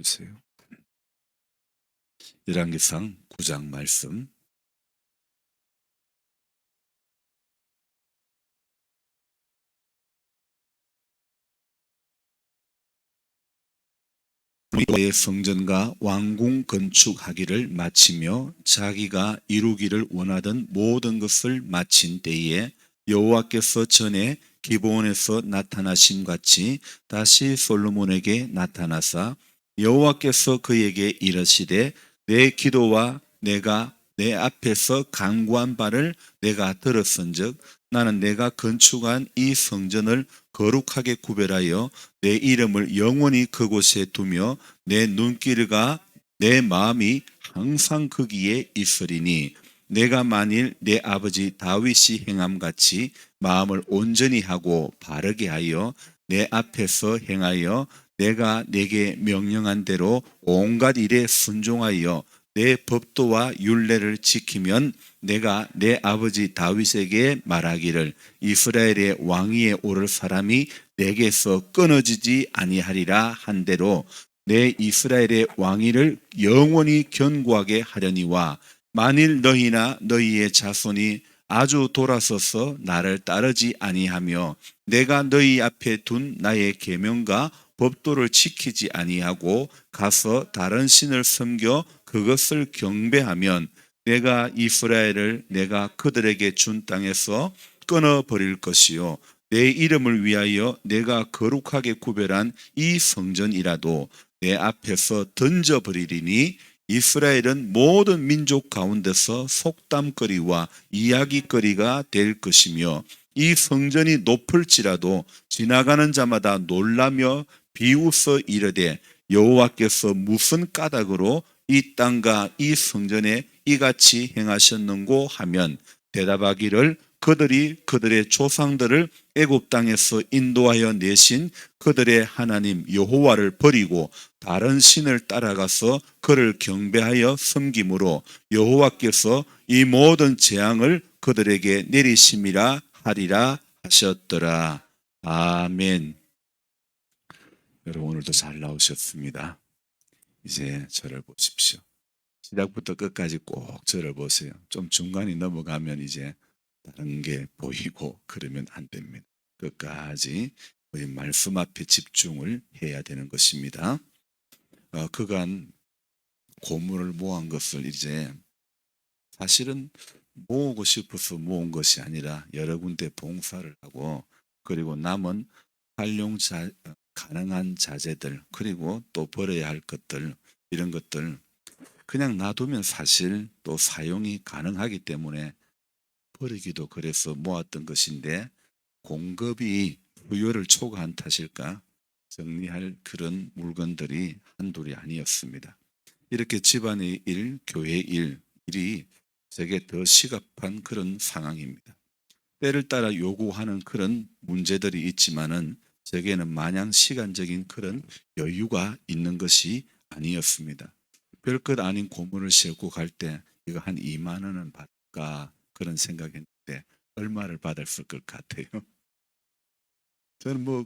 주세요. 열왕기상 9장 말씀. 여호와의 성전과 왕궁 건축하기를 마치며 자기가 이루기를 원하던 모든 것을 마친 때에 여호와께서 전에 기브온에서 나타나심 같이 다시 솔로몬에게 나타나사 여호와께서 그에게 이르시되 내 기도와 내가 내 앞에서 간구한 바를 내가 들었은즉 나는 내가 건축한 이 성전을 거룩하게 구별하여 내 이름을 영원히 그곳에 두며 내 눈길과 내 마음이 항상 거기에 있으리니 내가 만일 내 아버지 다윗이 행함같이 마음을 온전히 하고 바르게 하여 내 앞에서 행하여 내가 내게 명령한 대로 온갖 일에 순종하여 내 법도와 율례를 지키면 내가 내 아버지 다윗에게 말하기를 이스라엘의 왕위에 오를 사람이 내게서 끊어지지 아니하리라 한 대로 내 이스라엘의 왕위를 영원히 견고하게 하려니와 만일 너희나 너희의 자손이 아주 돌아서서 나를 따르지 아니하며 내가 너희 앞에 둔 나의 계명과 법도를 지키지 아니하고 가서 다른 신을 섬겨 그것을 경배하면 내가 이스라엘을 내가 그들에게 준 땅에서 끊어버릴 것이요 내 이름을 위하여 내가 거룩하게 구별한 이 성전이라도 내 앞에서 던져버리리니 이스라엘은 모든 민족 가운데서 속담거리와 이야기거리가 될 것이며 이 성전이 높을지라도 지나가는 자마다 놀라며 비웃어 이르되 여호와께서 무슨 까닭으로 이 땅과 이 성전에 이같이 행하셨는고 하면 대답하기를 그들이 그들의 조상들을 애굽 땅에서 인도하여 내신 그들의 하나님 여호와를 버리고 다른 신을 따라가서 그를 경배하여 섬김으로 여호와께서 이 모든 재앙을 그들에게 내리심이라 하리라 하셨더라. 아멘. 여러분 오늘도 잘 나오셨습니다. 이제 저를 보십시오. 시작부터 끝까지 꼭 저를 보세요. 좀 중간이 넘어가면 이제 다른 게 보이고 그러면 안 됩니다. 끝까지 우리 말씀 앞에 집중을 해야 되는 것입니다. 그간 고문을 모은 것을 이제 사실은 모으고 싶어서 모은 것이 아니라 여러 군데 봉사를 하고 그리고 남은 활용 가능한 자재들 그리고 또 버려야 할 것들 이런 것들 그냥 놔두면 사실 또 사용이 가능하기 때문에 버리기도 그래서 모았던 것인데 공급이 수요를 초과한 탓일까 정리할 그런 물건들이 한둘이 아니었습니다. 이렇게 집안의 일, 교회 일이 제게 더 시급한 그런 상황입니다. 때를 따라 요구하는 그런 문제들이 있지만은 제게는 마냥 시간적인 그런 여유가 있는 것이 아니었습니다. 별것 아닌 고문을 싣고 갈 때 이거 한 2만 원은 받을까 그런 생각했는데 얼마를 받았을 것 같아요. 저는 뭐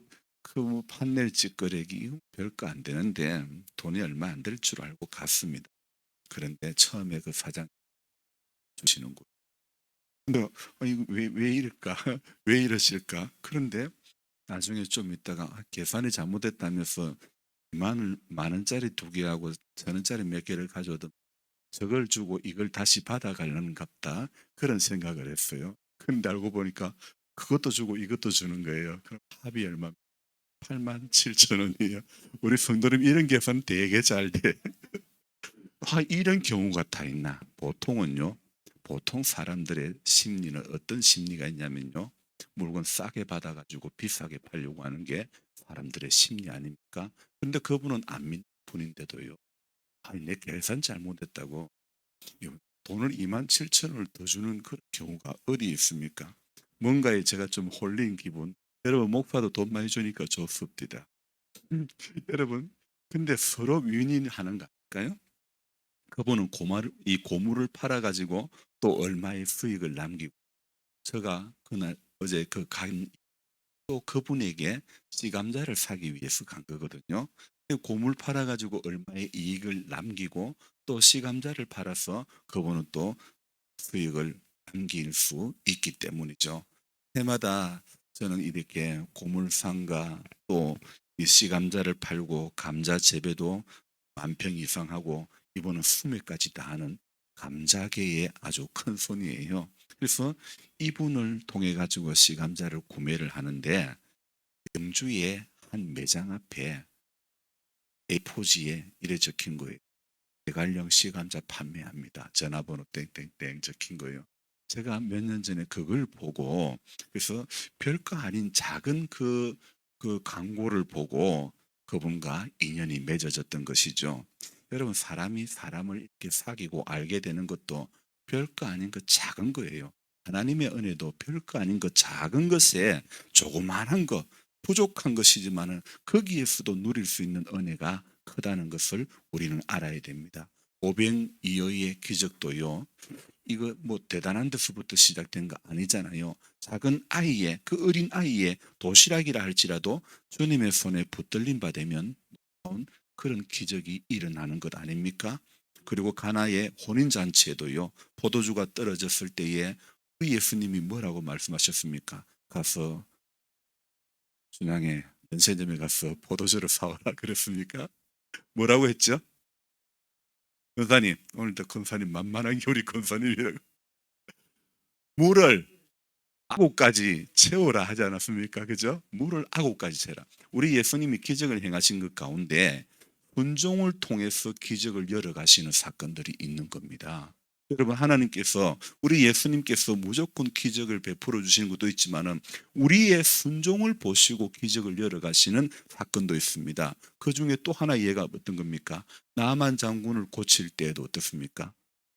판넬 찌꺼레기 별거 안 되는데 돈이 얼마 안 될 줄 알고 갔습니다. 그런데 처음에 그 사장 주시는 거. 근데 이거 왜 이럴까? 왜 이러실까? 그런데 나중에 좀 있다가 계산이 잘못됐다면서 만 원짜리 2개하고 1,000원짜리 몇 개를 가져오던 저걸 주고 이걸 다시 받아가려는 갑다 그런 생각을 했어요. 근데 알고 보니까 그것도 주고 이것도 주는 거예요. 그럼 합이 얼마? 87,000원이에요. 우리 성도님 이런 계산 되게 잘 돼. 이런 경우가 다 있나? 보통은요. 보통 사람들의 심리는 어떤 심리가 있냐면요. 물건 싸게 받아가지고 비싸게 팔려고 하는 게 사람들의 심리 아닙니까? 근데 그분은 안 믿는 분인데도요. 내 계산 잘못했다고 돈을 27,000원을 더 주는 그런 경우가 어디 있습니까? 뭔가에 제가 좀 홀린 기분. 여러분 목파도 돈 많이 주니까 좋습니다. 여러분 근데 서로 윈윈하는 거 아닐까요? 그분은 이 고물을 팔아가지고 또 얼마의 수익을 남기고 제가 그날 어제 또 그분에게 씨감자를 사기 위해서 간 거거든요. 고물 팔아가지고 얼마의 이익을 남기고 또 시감자를 팔아서 그분은 또 수익을 남길 수 있기 때문이죠. 해마다 저는 이렇게 고물상가 또 이 씨감자를 팔고 감자 재배도 10,000평 이상 하고 이번은 수매까지 다 하는 감자계의 아주 큰 손이에요. 그래서 이분을 통해 가지고 씨감자를 구매를 하는데 영주의 한 매장 앞에 A4지에 이래 적힌 거예요. 대관령 씨감자 판매합니다. 전화번호 땡땡땡 적힌 거예요. 제가 몇 년 전에 그걸 보고 그래서 별거 아닌 작은 그 광고를 보고 그분과 인연이 맺어졌던 것이죠. 여러분 사람이 사람을 이렇게 사귀고 알게 되는 것도 별거 아닌 그 작은 거예요. 하나님의 은혜도 별거 아닌 그 작은 것에 조그만한 것, 부족한 것이지만은 거기에서도 누릴 수 있는 은혜가 크다는 것을 우리는 알아야 됩니다. 오병이어의 기적도요. 이거 뭐 대단한 데서부터 시작된 거 아니잖아요. 작은 아이의 그 어린 아이의 도시락이라 할지라도 주님의 손에 붙들림 받으면 놀라운 그런 기적이 일어나는 것 아닙니까? 그리고 가나의 혼인 잔치에도요. 포도주가 떨어졌을 때에 우리 예수님이 뭐라고 말씀하셨습니까? 가서 준양에 면세점에 가서 포도주를 사와라 그랬습니까? 뭐라고 했죠? 권사님, 오늘도 권사님 만만한 요리 권사님이라고 물을 아구까지 채우라 하지 않았습니까? 그죠? 물을 아구까지 채라. 우리 예수님이 기적을 행하신 것 가운데 순종을 통해서 기적을 열어가시는 사건들이 있는 겁니다. 여러분 하나님께서 우리 예수님께서 무조건 기적을 베풀어 주시는 것도 있지만은 우리의 순종을 보시고 기적을 열어가시는 사건도 있습니다. 그 중에 또 하나 예가 어떤 겁니까? 나만 장군을 고칠 때에도 어떻습니까?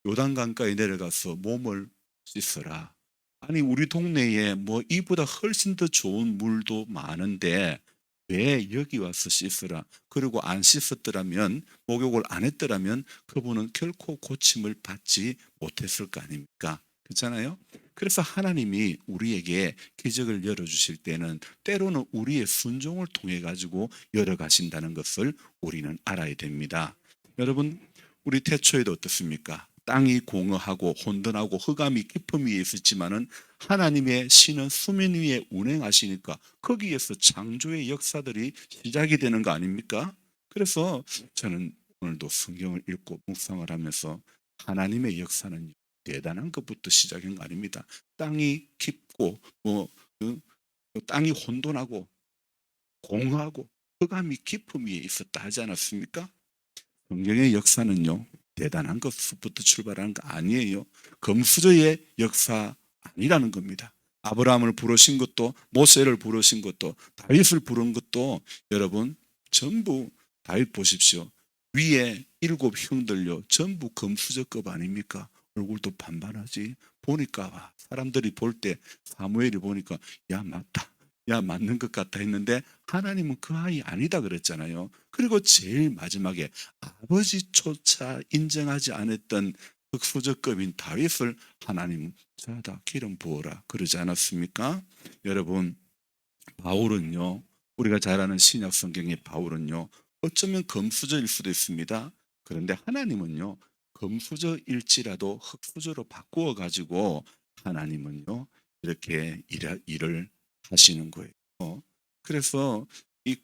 요단강가에 내려가서 몸을 씻어라. 아니 우리 동네에 뭐 이보다 훨씬 더 좋은 물도 많은데 왜 여기 와서 씻으라? 그리고 안 씻었더라면 목욕을 안 했더라면 그분은 결코 고침을 받지 못했을 거 아닙니까? 그렇잖아요. 그래서 하나님이 우리에게 기적을 열어주실 때는 때로는 우리의 순종을 통해 가지고 열어가신다는 것을 우리는 알아야 됩니다. 여러분 우리 태초에도 어떻습니까? 땅이 공허하고 혼돈하고 흑암이 깊음 위에 있었지만은 하나님의 신은 수면 위에 운행하시니까 거기에서 창조의 역사들이 시작이 되는 거 아닙니까? 그래서 저는 오늘도 성경을 읽고 묵상을 하면서 하나님의 역사는 대단한 것부터 시작인 거 아닙니다. 땅이 깊고 땅이 혼돈하고 공허하고 흑암이 깊음 위에 있었다 하지 않았습니까? 성경의 역사는요, 대단한 것부터 출발하는 거 아니에요. 금수저의 역사 아니라는 겁니다. 아브라함을 부르신 것도, 모세를 부르신 것도, 다윗을 부른 것도 여러분 전부 다윗 보십시오. 위에 7 형들요, 전부 금수저급 아닙니까? 얼굴도 반반하지. 보니까 사람들이 볼 때 사무엘이 보니까 야 맞다. 야 맞는 것 같다 했는데 하나님은 그 아이 아니다 그랬잖아요. 그리고 제일 마지막에 아버지조차 인정하지 않았던 흑수저급인 다윗을 하나님 자다 기름 부어라 그러지 않았습니까? 여러분 바울은요 우리가 잘 아는 신약 성경의 바울은요 어쩌면 금수저일 수도 있습니다. 그런데 하나님은요 금수저일지라도 흑수저로 바꾸어 가지고 하나님은요 이렇게 일을 하시는 거예요. 그래서 이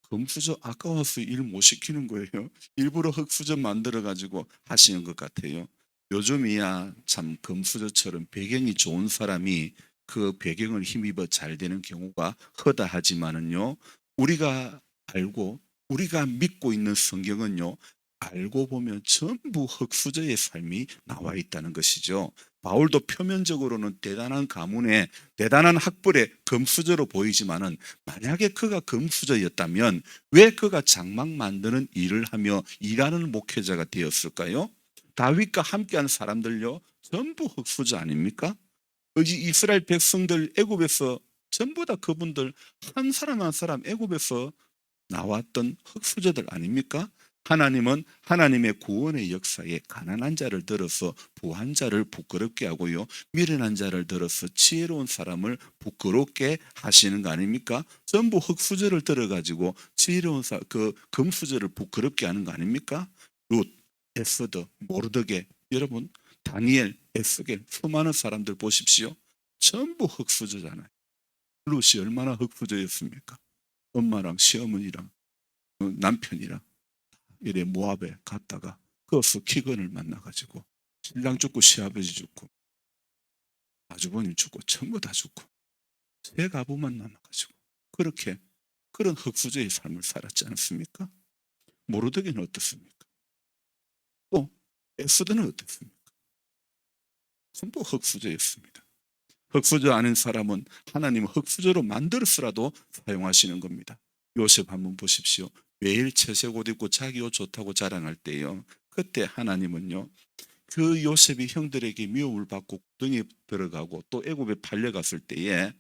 금수저 아까워서 일 못 시키는 거예요. 일부러 흑수저 만들어 가지고 하시는 것 같아요. 요즘이야 참 금수저처럼 배경이 좋은 사람이 그 배경을 힘입어 잘 되는 경우가 허다하지만은요. 우리가 알고 우리가 믿고 있는 성경은요. 알고 보면 전부 흑수저의 삶이 나와 있다는 것이죠. 바울도 표면적으로는 대단한 가문에 대단한 학벌의 금수저로 보이지만은 만약에 그가 금수저였다면 왜 그가 장막 만드는 일을 하며 일하는 목회자가 되었을까요? 다윗과 함께한 사람들요 전부 흑수저 아닙니까? 이스라엘 백성들 애굽에서 전부 다 그분들 한 사람 한 사람 애굽에서 나왔던 흑수저들 아닙니까? 하나님은 하나님의 구원의 역사에 가난한 자를 들어서 부한 자를 부끄럽게 하고요, 미련한 자를 들어서 지혜로운 사람을 부끄럽게 하시는 거 아닙니까? 전부 흙수저를 들어가지고 지혜로운 그 금수저를 부끄럽게 하는 거 아닙니까? 룻, 에스더, 모르드게, 여러분 다니엘, 에스겔, 수많은 사람들 보십시오. 전부 흙수저잖아요. 룻이 얼마나 흙수저였습니까? 엄마랑 시어머니랑 남편이랑 이래 모압에 갔다가 거기서 기근을 만나가지고 신랑 죽고 시아버지 죽고 아주버님 죽고 전부 다 죽고 세 가부만 남아가지고 그렇게 그런 흙수저의 삶을 살았지 않습니까? 모르드게는 어떻습니까? 또 에스더는 어떻습니까? 전부 흙수저였습니다. 흙수저 아닌 사람은 하나님은 흙수저로 만들어서라도 사용하시는 겁니다. 요셉 한번 보십시오. 매일 채색 옷 입고 자기 옷 좋다고 자랑할 때요, 그때 하나님은요 그 요셉이 형들에게 미움을 받고 구덩이에 들어가고 또 애굽에 팔려갔을 때에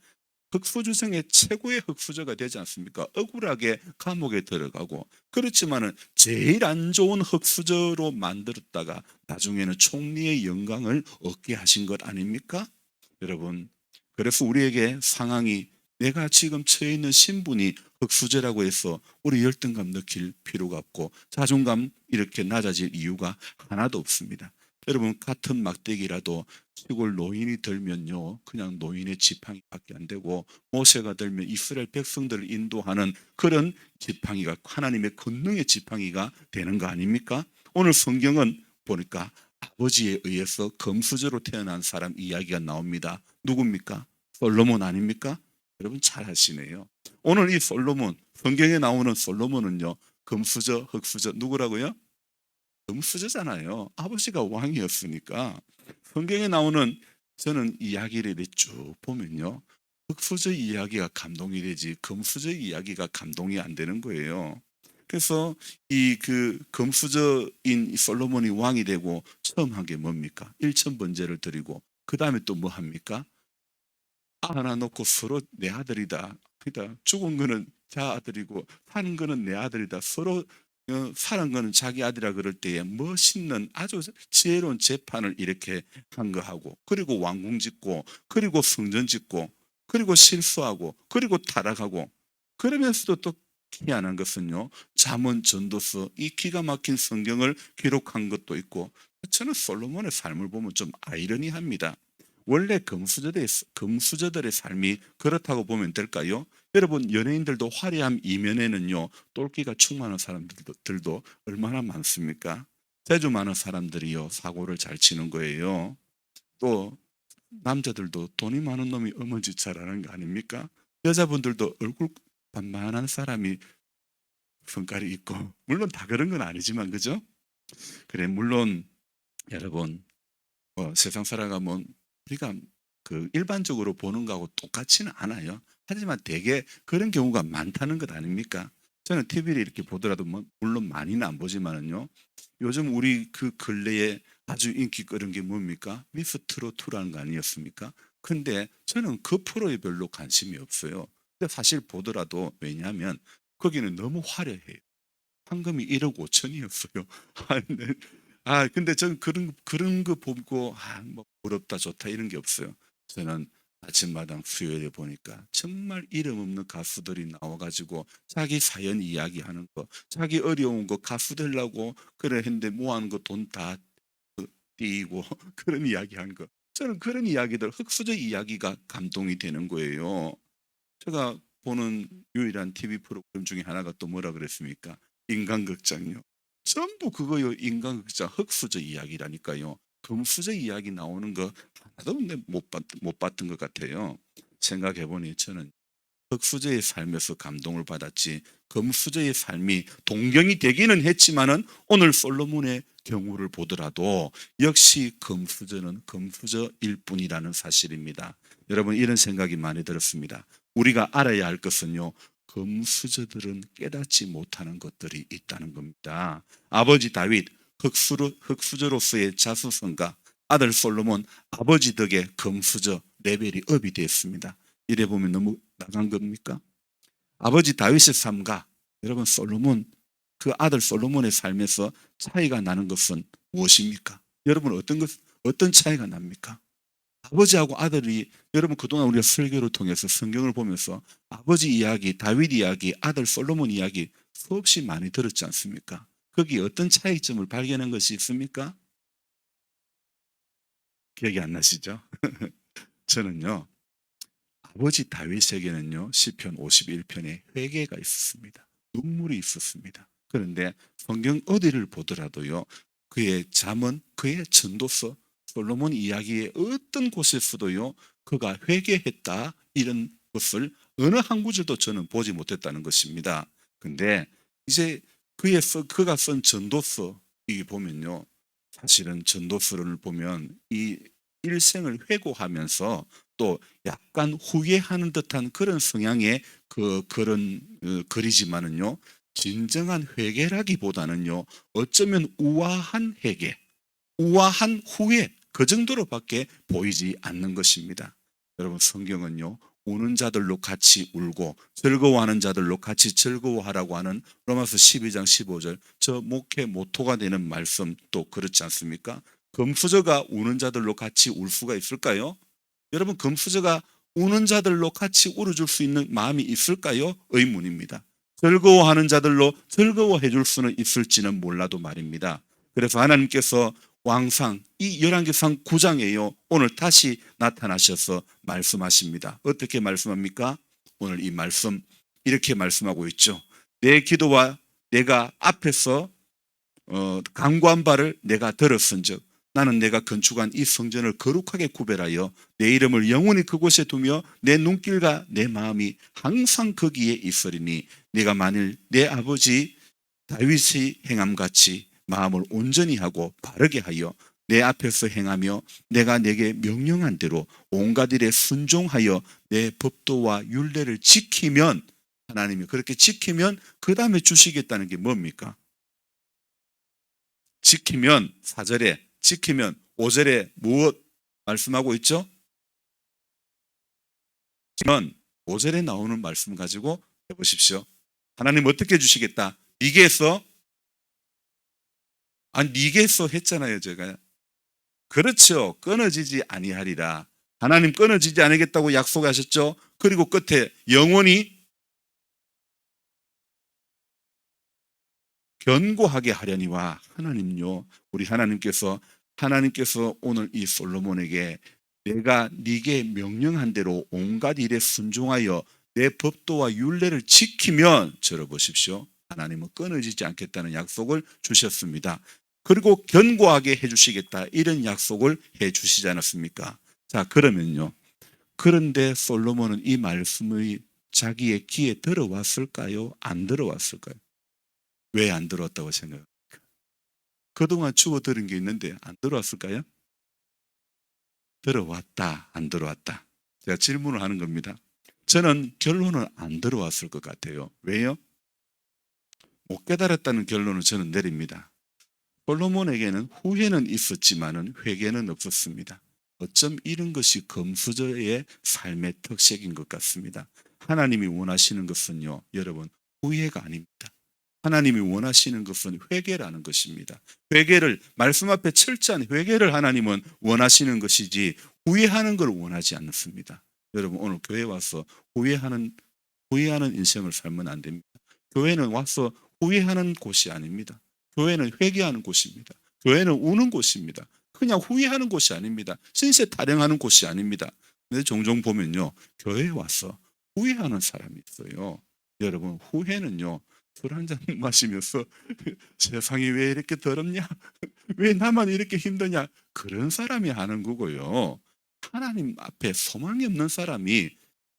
흙수저 중에 최고의 흙수저가 되지 않습니까? 억울하게 감옥에 들어가고, 그렇지만은 제일 안 좋은 흙수저로 만들었다가 나중에는 총리의 영광을 얻게 하신 것 아닙니까? 여러분, 그래서 우리에게 상황이, 내가 지금 처해 있는 신분이 흙수저라고 해서 우리 열등감 느낄 필요가 없고 자존감 이렇게 낮아질 이유가 하나도 없습니다. 여러분, 같은 막대기라도 시골 노인이 들면요 그냥 노인의 지팡이밖에 안 되고, 모세가 들면 이스라엘 백성들을 인도하는 그런 지팡이가 하나님의 권능의 지팡이가 되는 거 아닙니까? 오늘 성경은 보니까 아버지에 의해서 금수저로 태어난 사람 이야기가 나옵니다. 누굽니까? 솔로몬 아닙니까? 여러분 잘 아시네요. 오늘 이 솔로몬, 성경에 나오는 솔로몬은요 금수저, 흙수저 누구라고요? 금수저잖아요. 아버지가 왕이었으니까. 성경에 나오는, 저는 이야기를 쭉 보면요 흙수저 이야기가 감동이 되지 금수저 이야기가 감동이 안 되는 거예요. 그래서 이 그 금수저인 이 솔로몬이 왕이 되고 처음 한 게 뭡니까? 일천번제를 드리고 그 다음에 또 뭐 합니까? 하나 놓고 서로 내 아들이다. 그러니까 죽은 거는 자 아들이고 사는 거는 내 아들이다. 서로 사는 거는 자기 아들이라 그럴 때에 멋있는 아주 지혜로운 재판을 이렇게 한 거하고, 그리고 왕궁 짓고, 그리고 성전 짓고, 그리고 실수하고, 그리고 타락하고, 그러면서도 또 희한한 것은요 잠언, 전도서, 이 기가 막힌 성경을 기록한 것도 있고, 저는 솔로몬의 삶을 보면 좀 아이러니합니다. 원래 금수저들의 삶이 그렇다고 보면 될까요? 여러분, 연예인들도 화려함 이면에는요 똘끼가 충만한 사람들도 얼마나 많습니까? 재주 많은 사람들이요 사고를 잘 치는 거예요. 또 남자들도 돈이 많은 놈이 어머니 잘하는 거 아닙니까? 여자분들도 얼굴 반반한 사람이 성깔이 있고, 물론 다 그런 건 아니지만, 그죠? 그래, 물론 여러분, 세상 살아가면 우리가 그 일반적으로 보는 거하고 똑같지는 않아요. 하지만 되게 그런 경우가 많다는 것 아닙니까? 저는 TV를 이렇게 보더라도 물론 많이는 안 보지만은요. 요즘 우리 그 근래에 아주 인기 끌은 게 뭡니까? 미스트롯2라는 거 아니었습니까? 근데 저는 그 프로에 별로 관심이 없어요. 근데 사실 보더라도, 왜냐하면 거기는 너무 화려해요. 황금이 1억 5천이었어요. 근데 저는 그런 거 보고 뭐 부럽다 좋다 이런 게 없어요. 저는 아침마당 수요일에 보니까 정말 이름 없는 가수들이 나와가지고 자기 사연 이야기하는 거, 자기 어려운 거 가수 되려고 그래 했는데 모아놓은 거 돈 다 띄고 그런 이야기하는 거. 저는 그런 이야기들, 흙수저 이야기가 감동이 되는 거예요. 제가 보는 유일한 TV 프로그램 중에 하나가 또 뭐라 그랬습니까? 인간극장요. 전부 그거요. 인간극장 흙수저 이야기라니까요. 금수저 이야기 나오는 거 하나도 못 봤던 것 같아요. 생각해보니 저는 흙수저의 삶에서 감동을 받았지, 금수저의 삶이 동경이 되기는 했지만은 오늘 솔로몬의 경우를 보더라도 역시 금수저는 금수저일 뿐이라는 사실입니다. 여러분, 이런 생각이 많이 들었습니다. 우리가 알아야 할 것은요 금수저들은 깨닫지 못하는 것들이 있다는 겁니다. 아버지 다윗 흙수저로서의 자수성가, 아들 솔로몬 아버지 덕에 금수저 레벨이 업이 됐습니다. 이래 보면 너무 나간 겁니까? 아버지 다윗의 삶과 여러분 솔로몬 그 아들 솔로몬의 삶에서 차이가 나는 것은 무엇입니까? 여러분 어떤 차이가 납니까? 아버지하고 아들이 여러분 그동안 우리가 설교를 통해서 성경을 보면서 아버지 이야기, 다윗 이야기, 아들 솔로몬 이야기 수없이 많이 들었지 않습니까? 거기 어떤 차이점을 발견한 것이 있습니까? 기억이 안 나시죠? 저는요. 아버지 다윗에게는요. 시편 51편에 회개가 있었습니다. 눈물이 있었습니다. 그런데 성경 어디를 보더라도요. 그의 잠언, 그의 전도서, 솔로몬 이야기의 어떤 곳에서도요. 그가 회개했다 이런 것을 어느 한 구절도 저는 보지 못했다는 것입니다. 근데 이제 그가 쓴 전도서 이 보면요. 사실은 전도서를 보면 이 일생을 회고하면서 또 약간 후회하는 듯한 그런 성향의 그런 글이지만은요. 진정한 회개라기보다는요. 어쩌면 우아한 회개, 우아한 후회 그 정도로밖에 보이지 않는 것입니다. 여러분 성경은요. 우는 자들로 같이 울고 즐거워하는 자들로 같이 즐거워하라고 하는 로마서 12장 15절 저 목회 모토가 되는 말씀 또 그렇지 않습니까? 금수저가 우는 자들로 같이 울 수가 있을까요? 여러분 금수저가 우는 자들로 같이 울어줄 수 있는 마음이 있을까요? 의문입니다. 즐거워하는 자들로 즐거워해 줄 수는 있을지는 몰라도 말입니다. 그래서 하나님께서 왕상 이 열왕기상 9장에요. 오늘 다시 나타나셔서 말씀하십니다. 어떻게 말씀합니까? 오늘 이 말씀 이렇게 말씀하고 있죠. 내 기도와 내가 앞에서 간구한 바를 내가 들었은즉 나는 내가 건축한 이 성전을 거룩하게 구별하여 내 이름을 영원히 그곳에 두며 내 눈길과 내 마음이 항상 거기에 있으리니 네가 만일 내 아버지 다윗이 행함같이 마음을 온전히 하고 바르게 하여 내 앞에서 행하며 내가 내게 명령한 대로 온갖 일에 순종하여 내 법도와 율례를 지키면 하나님이 그렇게 지키면 그 다음에 주시겠다는 게 뭡니까? 지키면 4절에 지키면 5절에 무엇 말씀하고 있죠? 지키면 5절에 나오는 말씀 가지고 해보십시오. 하나님 어떻게 주시겠다? 니게서 니게서 했잖아요 제가. 그렇죠. 끊어지지 아니하리라. 하나님 끊어지지 않겠다고 약속하셨죠. 그리고 끝에 영원히 견고하게 하려니와 하나님요. 우리 하나님께서 오늘 이 솔로몬에게 내가 네게 명령한 대로 온갖 일에 순종하여 내 법도와 율례를 지키면 들어보십시오. 하나님은 끊어지지 않겠다는 약속을 주셨습니다. 그리고 견고하게 해주시겠다 이런 약속을 해주시지 않았습니까? 자 그러면요. 그런데 솔로몬은 이 말씀이 자기의 귀에 들어왔을까요? 안 들어왔을까요? 왜 안 들어왔다고 생각합니까? 그동안 주워 들은 게 있는데 안 들어왔을까요? 들어왔다, 안 들어왔다. 제가 질문을 하는 겁니다. 저는 결론은 안 들어왔을 것 같아요. 왜요? 못 깨달았다는 결론을 저는 내립니다. 솔로몬에게는 후회는 있었지만은 회개는 없었습니다. 어쩜 이런 것이 금수저의 삶의 특색인 것 같습니다. 하나님이 원하시는 것은요, 여러분, 후회가 아닙니다. 하나님이 원하시는 것은 회개라는 것입니다. 회개를 말씀 앞에 철저한 회개를 하나님은 원하시는 것이지 후회하는 걸 원하지 않습니다. 여러분 오늘 교회 와서 후회하는 인생을 살면 안 됩니다. 교회는 와서 후회하는 곳이 아닙니다. 교회는 회개하는 곳입니다. 교회는 우는 곳입니다. 그냥 후회하는 곳이 아닙니다. 신세 타령하는 곳이 아닙니다. 근데 종종 보면요. 교회에 와서 후회하는 사람이 있어요. 여러분 후회는요. 술 한 잔 마시면서 세상이 왜 이렇게 더럽냐? 왜 나만 이렇게 힘드냐? 그런 사람이 하는 거고요. 하나님 앞에 소망이 없는 사람이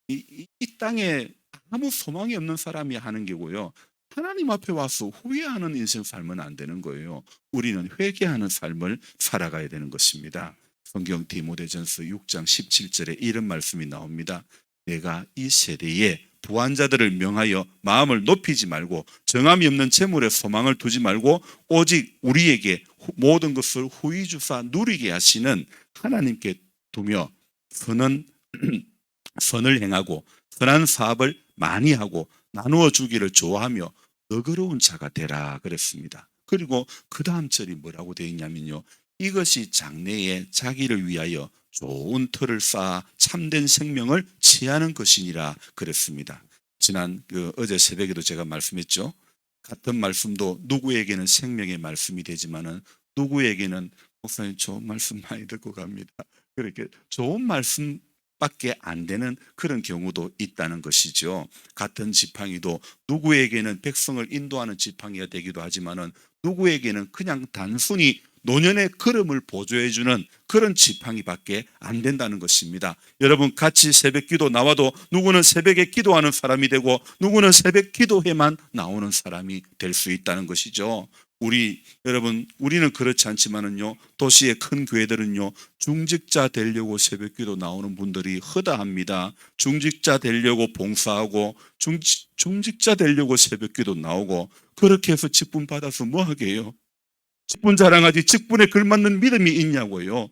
이 땅에 아무 소망이 없는 사람이 하는 게고요. 하나님 앞에 와서 후회하는 인생 살면 안 되는 거예요. 우리는 회개하는 삶을 살아가야 되는 것입니다. 성경 디모데전서 6장 17절에 이런 말씀이 나옵니다. 내가 이 세대에 부한자들을 명하여 마음을 높이지 말고 정함이 없는 재물에 소망을 두지 말고 오직 우리에게 모든 것을 후히 주사 누리게 하시는 하나님께 두며 선을 행하고 선한 사업을 많이 하고 나누어 주기를 좋아하며 너그러운 자가 되라 그랬습니다. 그리고 그 다음 절이 뭐라고 되어 있냐면요. 이것이 장래에 자기를 위하여 좋은 터를 쌓아 참된 생명을 취하는 것이니라 그랬습니다. 지난 어제 새벽에도 제가 말씀했죠. 같은 말씀도 누구에게는 생명의 말씀이 되지만은 누구에게는 목사님 좋은 말씀 많이 듣고 갑니다. 그렇게 좋은 말씀밖에 안 되는 그런 경우도 있다는 것이죠. 같은 지팡이도 누구에게는 백성을 인도하는 지팡이가 되기도 하지만은 누구에게는 그냥 단순히 노년의 걸음을 보조해주는 그런 지팡이밖에 안 된다는 것입니다. 여러분 같이 새벽 기도 나와도 누구는 새벽에 기도하는 사람이 되고 누구는 새벽 기도회만 나오는 사람이 될 수 있다는 것이죠. 여러분 우리는 그렇지 않지만은요 도시의 큰 교회들은요 중직자 되려고 새벽 기도 나오는 분들이 허다합니다. 중직자 되려고 봉사하고 중직자 되려고 새벽 기도 나오고 그렇게 해서 직분 받아서 뭐 하게요? 직분 자랑하지 직분에 걸맞는 믿음이 있냐고요.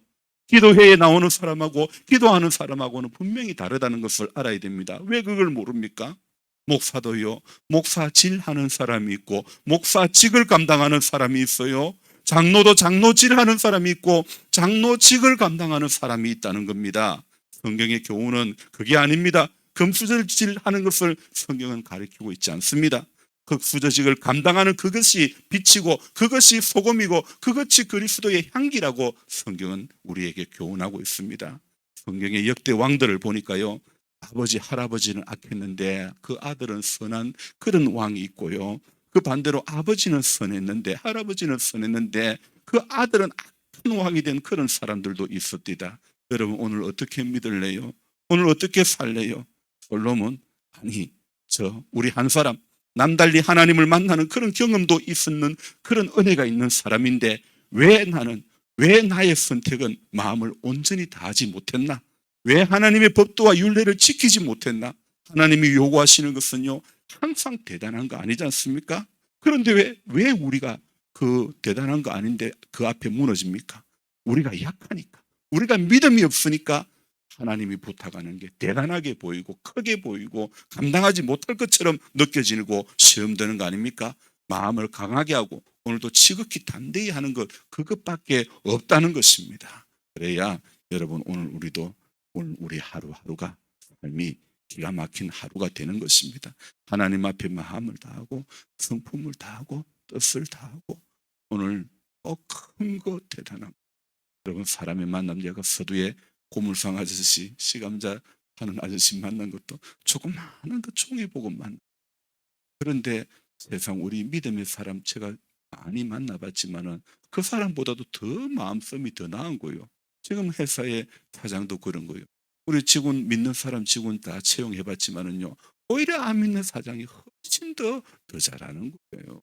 기도회에 나오는 사람하고 기도하는 사람하고는 분명히 다르다는 것을 알아야 됩니다. 왜 그걸 모릅니까? 목사도요. 목사질 하는 사람이 있고 목사직을 감당하는 사람이 있어요. 장로도 장로질 하는 사람이 있고 장로직을 감당하는 사람이 있다는 겁니다. 성경의 교훈은 그게 아닙니다. 금수저질 하는 것을 성경은 가리키고 있지 않습니다. 그 수저직을 감당하는 그것이 빛이고 그것이 소금이고 그것이 그리스도의 향기라고 성경은 우리에게 교훈하고 있습니다. 성경의 역대 왕들을 보니까요. 아버지 할아버지는 악했는데 그 아들은 선한 그런 왕이 있고요. 그 반대로 아버지는 선했는데 할아버지는 선했는데 그 아들은 악한 왕이 된 그런 사람들도 있었디다. 여러분 오늘 어떻게 믿을래요? 오늘 어떻게 살래요? 솔로몬 아니 우리 한 사람 남달리 하나님을 만나는 그런 경험도 있었는 그런 은혜가 있는 사람인데 왜 나의 선택은 마음을 온전히 다하지 못했나? 왜 하나님의 법도와 율례를 지키지 못했나? 하나님이 요구하시는 것은요 항상 대단한 거 아니지 않습니까? 그런데 왜 우리가 그 대단한 거 아닌데 그 앞에 무너집니까? 우리가 약하니까, 우리가 믿음이 없으니까 하나님이 부탁하는 게 대단하게 보이고 크게 보이고 감당하지 못할 것처럼 느껴지고 시험 드는 거 아닙니까? 마음을 강하게 하고 오늘도 지극히 담대히 하는 것 그것밖에 없다는 것입니다. 그래야 여러분 오늘 우리 하루하루가 삶이 기가 막힌 하루가 되는 것입니다. 하나님 앞에 마음을 다하고 성품을 다하고 뜻을 다하고 오늘 큰 거 대단한 여러분 사람의 만남 제가 서두에 고물상 아저씨 시감자 하는 아저씨 만난 것도 조그마한 그 종이 보고 그런데 세상 우리 믿음의 사람 제가 많이 만나봤지만은 그 사람보다도 더 마음씀이 더 나은 거예요. 지금 회사의 사장도 그런 거예요. 우리 직원 믿는 사람 직원 다 채용해봤지만은요 오히려 안 믿는 사장이 훨씬 더 잘하는 거예요.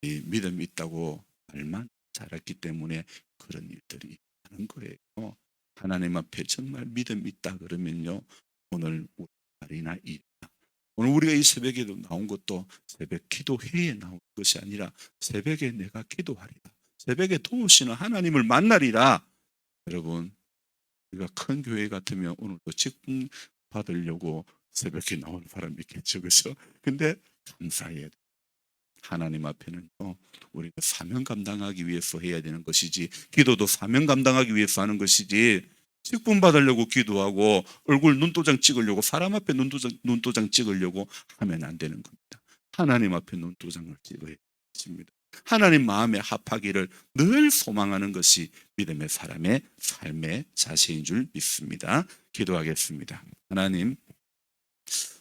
이 믿음이 있다고 말만 잘했기 때문에 그런 일들이 하는 거예요. 하나님 앞에 정말 믿음이 있다 그러면요 오늘 우리 말이나 일이나 오늘 우리가 이 새벽에도 나온 것도 새벽 기도회에 나온 것이 아니라 새벽에 내가 기도하리라. 새벽에 도우시는 하나님을 만나리라. 여러분 우리가 큰 교회 같으면 오늘도 직분 받으려고 새벽에 나온 사람이 있겠죠. 그렇죠? 근데 감사해야 돼. 하나님 앞에는 우리가 사명 감당하기 위해서 해야 되는 것이지 기도도 사명 감당하기 위해서 하는 것이지 직분 받으려고 기도하고 얼굴 눈도장 찍으려고 사람 앞에 눈도장 찍으려고 하면 안 되는 겁니다. 하나님 앞에 눈도장을 찍어야 됩니다. 하나님 마음에 합하기를 늘 소망하는 것이 믿음의 사람의 삶의 자세인 줄 믿습니다. 기도하겠습니다. 하나님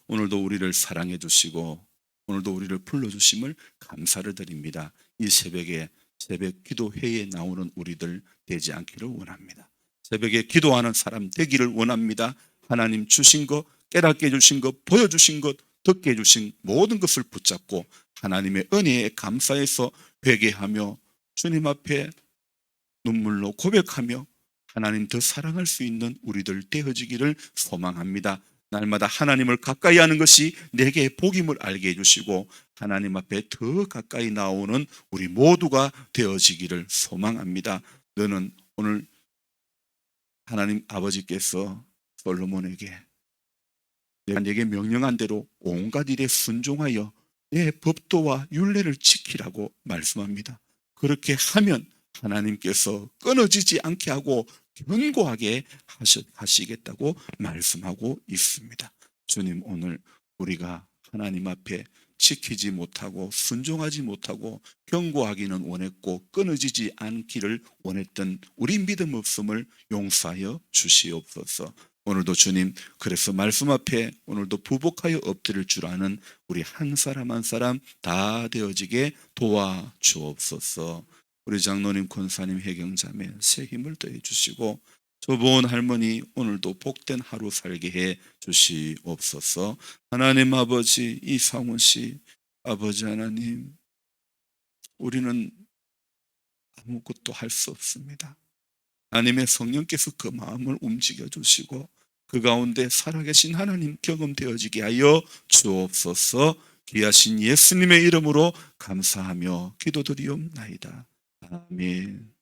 오늘도 우리를 사랑해 주시고 오늘도 우리를 불러주심을 감사를 드립니다. 이 새벽에 새벽 기도회에 나오는 우리들 되지 않기를 원합니다. 새벽에 기도하는 사람 되기를 원합니다. 하나님 주신 것, 깨닫게 해주신 것, 보여주신 것, 듣게 해주신 모든 것을 붙잡고 하나님의 은혜에 감사해서 회개하며 주님 앞에 눈물로 고백하며 하나님 더 사랑할 수 있는 우리들 되어지기를 소망합니다. 날마다 하나님을 가까이 하는 것이 내게 복임을 알게 해주시고 하나님 앞에 더 가까이 나오는 우리 모두가 되어지기를 소망합니다. 너는 오늘 하나님 아버지께서 솔로몬에게 내가 네게 명령한 대로 온갖 일에 순종하여 내 법도와 율례를 지키라고 말씀합니다. 그렇게 하면 하나님께서 끊어지지 않게 하고 견고하게 하시겠다고 말씀하고 있습니다. 주님, 오늘 우리가 하나님 앞에 지키지 못하고 순종하지 못하고 견고하기는 원했고 끊어지지 않기를 원했던 우리 믿음 없음을 용서하여 주시옵소서. 오늘도 주님, 그래서 말씀 앞에 오늘도 부복하여 엎드릴 줄 아는 우리 한 사람 한 사람 다 되어지게 도와주옵소서. 우리 장로님, 권사님, 회경자매 새 힘을 더해 주시고 저보은 할머니 오늘도 복된 하루 살게 해 주시옵소서. 하나님 아버지, 이상훈 씨 아버지 하나님, 우리는 아무것도 할 수 없습니다. 하나님의 성령께서 그 마음을 움직여 주시고 그 가운데 살아계신 하나님 경험되어지게 하여 주옵소서. 귀하신 예수님의 이름으로 감사하며 기도드리옵나이다. 아멘.